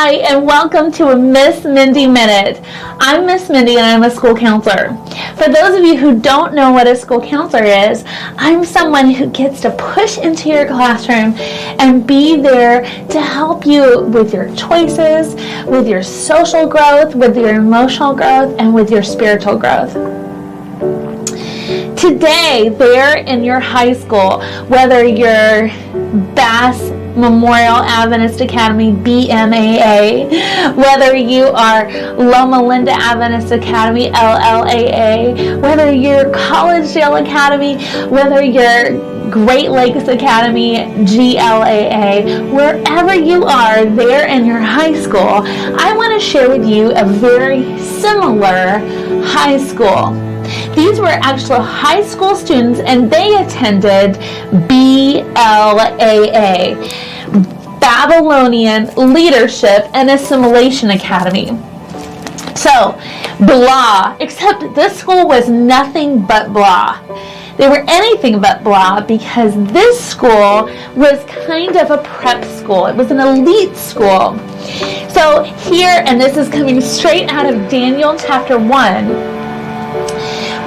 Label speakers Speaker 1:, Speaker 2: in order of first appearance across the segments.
Speaker 1: Hi, and welcome to a Miss Mindy Minute. I'm Miss Mindy and I'm a school counselor. For those of you who don't know what a school counselor is, I'm someone who gets to push into your classroom and be there to help you with your choices, with your social growth, with your emotional growth, and with your spiritual growth. Today, there in your high school, whether you're Bass Memorial Adventist Academy, BMAA, whether you are Loma Linda Adventist Academy, LLAA, whether you're Collegedale Academy, whether you're Great Lakes Academy, GLAA, wherever you are there in your high school, I want to share with you a very similar high school. These were actual high school students, and they attended BLAA, Babylonian Leadership and Assimilation Academy. So, BLAA, except this school was nothing but BLAA. They were anything but BLAA because this school was kind of a prep school. It was an elite school. So here, and this is coming straight out of Daniel chapter 1,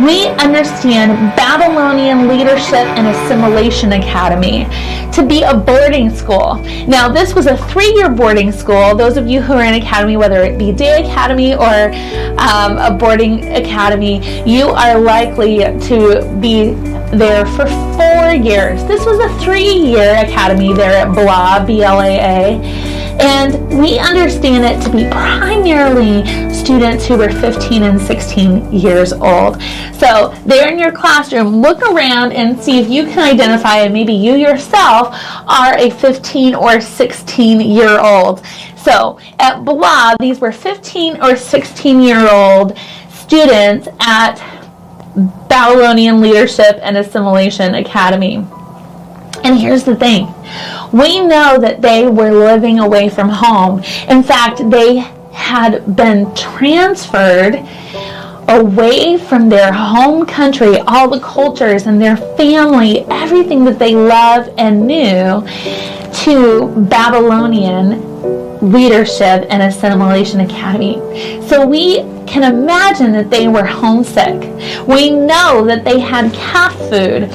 Speaker 1: we understand Babylonian Leadership and Assimilation Academy to be a boarding school. Now, this was a 3-year boarding school. Those of you who are in academy, whether it be day academy or a boarding academy, you are likely to be there for 4 years. This was a 3-year academy there at BLAA, BLAA. And we understand it to be primarily students who were 15 and 16 years old. So there in your classroom, look around and see if you can identify, and maybe you yourself are a 15 or 16-year-old. So at BLAA, these were 15 or 16-year-old students at Babylonian Leadership and Assimilation Academy. And here's the thing. We know that they were living away from home. In fact, they had been transferred away from their home country, all the cultures and their family, everything that they loved and knew, to Babylonian Leadership and Assimilation Academy. So we can imagine that they were homesick. We know that they had calf food,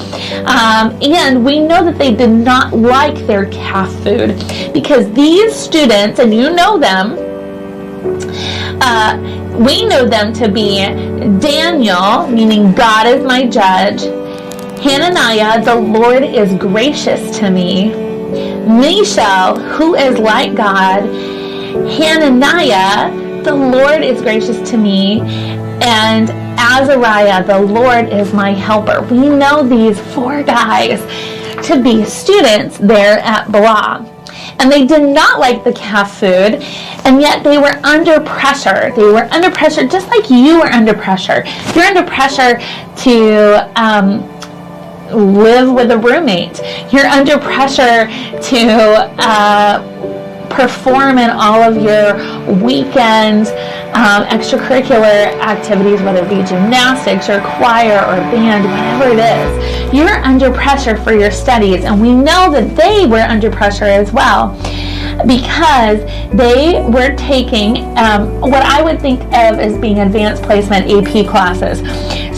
Speaker 1: and we know that they did not like their calf food because these students, and you know them, we know them to be Daniel, meaning God is my judge, Hananiah, the Lord is gracious to me, Mishael, who is like God, Hananiah, the Lord is gracious to me, and Azariah, the Lord is my helper. We know these 4 guys to be students there at BLAA. And they did not like the calf food, and yet they were under pressure. They were under pressure just like you are under pressure. You're under pressure to live with a roommate. You're under pressure to perform in all of your weekend extracurricular activities, whether it be gymnastics or choir or band, whatever it is. You're under pressure for your studies, and we know that they were under pressure as well because they were taking what I would think of as being advanced placement AP classes.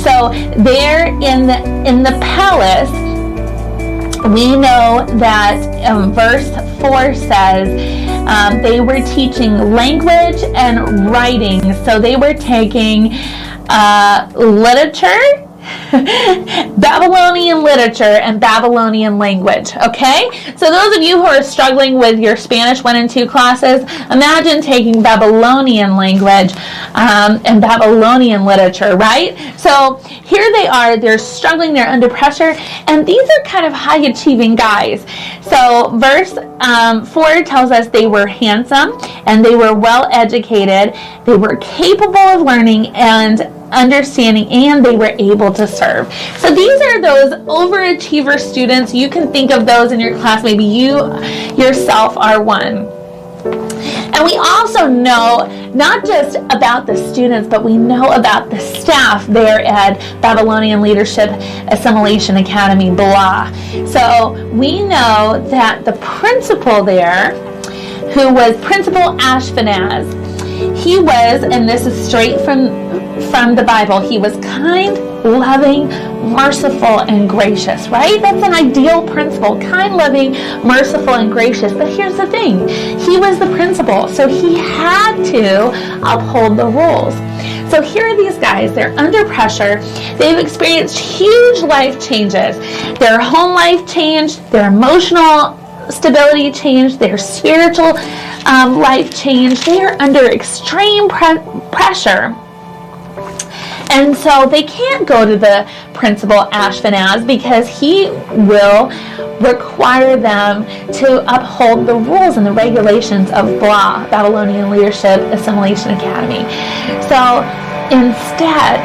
Speaker 1: So there in the palace, we know that verse 4 says they were teaching language and writing. So they were taking literature, Babylonian literature, and Babylonian language, okay? So those of you who are struggling with your Spanish 1 and 2 classes, imagine taking Babylonian language and Babylonian literature, right? So here they are, they're struggling, they're under pressure, and these are kind of high-achieving guys. So verse 4 tells us they were handsome, and they were well-educated, they were capable of learning and understanding, and they were able to serve. So these are those overachiever students. You can think of those in your class. Maybe you yourself are one. And we also know not just about the students, but we know about the staff there at Babylonian Leadership Assimilation Academy, BLAA. So we know that the principal there who was Principal Ashpenaz. He was, and this is straight from the Bible, he was kind, loving, merciful, and gracious, right? That's an ideal principal, kind, loving, merciful, and gracious. But here's the thing, he was the principal, so he had to uphold the rules. So here are these guys, they're under pressure, they've experienced huge life changes. Their home life changed, their emotional stability changed, their spiritual life changed. They are under extreme pressure. And so they can't go to the Principal Ashpenaz because he will require them to uphold the rules and the regulations of BLAA, Babylonian Leadership Assimilation Academy. So instead,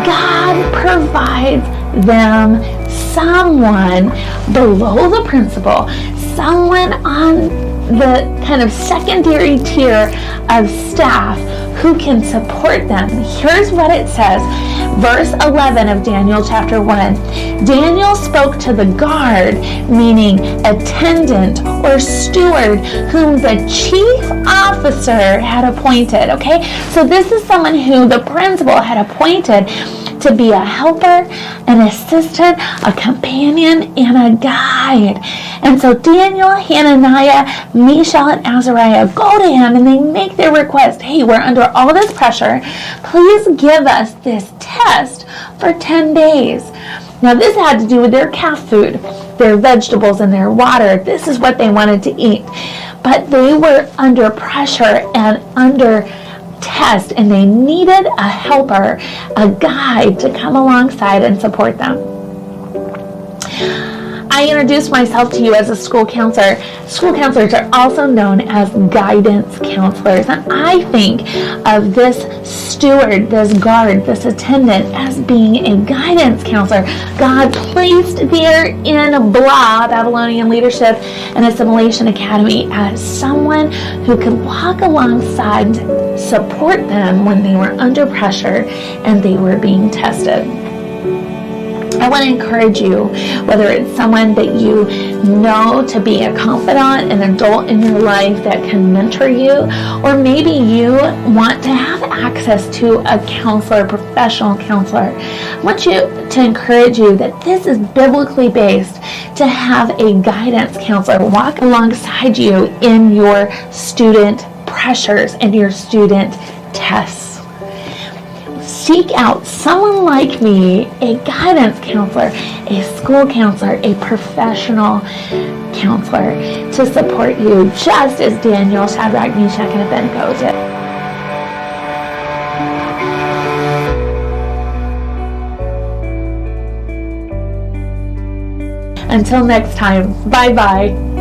Speaker 1: God provides them someone below the principal, someone on the kind of secondary tier of staff who can support them. Here's what it says, verse 11 of Daniel chapter 1. Daniel spoke to the guard, meaning attendant or steward, whom the chief officer had appointed. Okay, so this is someone who the principal had appointed to be a helper, an assistant, a companion, and a guide. And so Daniel, Hananiah, Mishael, and Azariah go to him and they make their request. Hey, we're under all this pressure. Please give us this test for 10 days. Now this had to do with their calf food, their vegetables, and their water. This is what they wanted to eat. But they were under pressure and under test, and they needed a helper, a guide to come alongside and support them. I introduced myself to you as a school counselor. School counselors are also known as guidance counselors, and I think of this steward, this guard, this attendant as being a guidance counselor. God placed there in BLAA, Babylonian Leadership and Assimilation Academy, as someone who could walk alongside, support them when they were under pressure and they were being tested. I want to encourage you, whether it's someone that you know to be a confidant, an adult in your life that can mentor you, or maybe you want to have access to a counselor, a professional counselor. I want to encourage you that this is biblically based, to have a guidance counselor walk alongside you in your student pressures and your student tests. Seek out someone like me, a guidance counselor, a school counselor, a professional counselor to support you, just as Daniel, Shadrach, Meshach, and Abednego did. Until next time, bye-bye.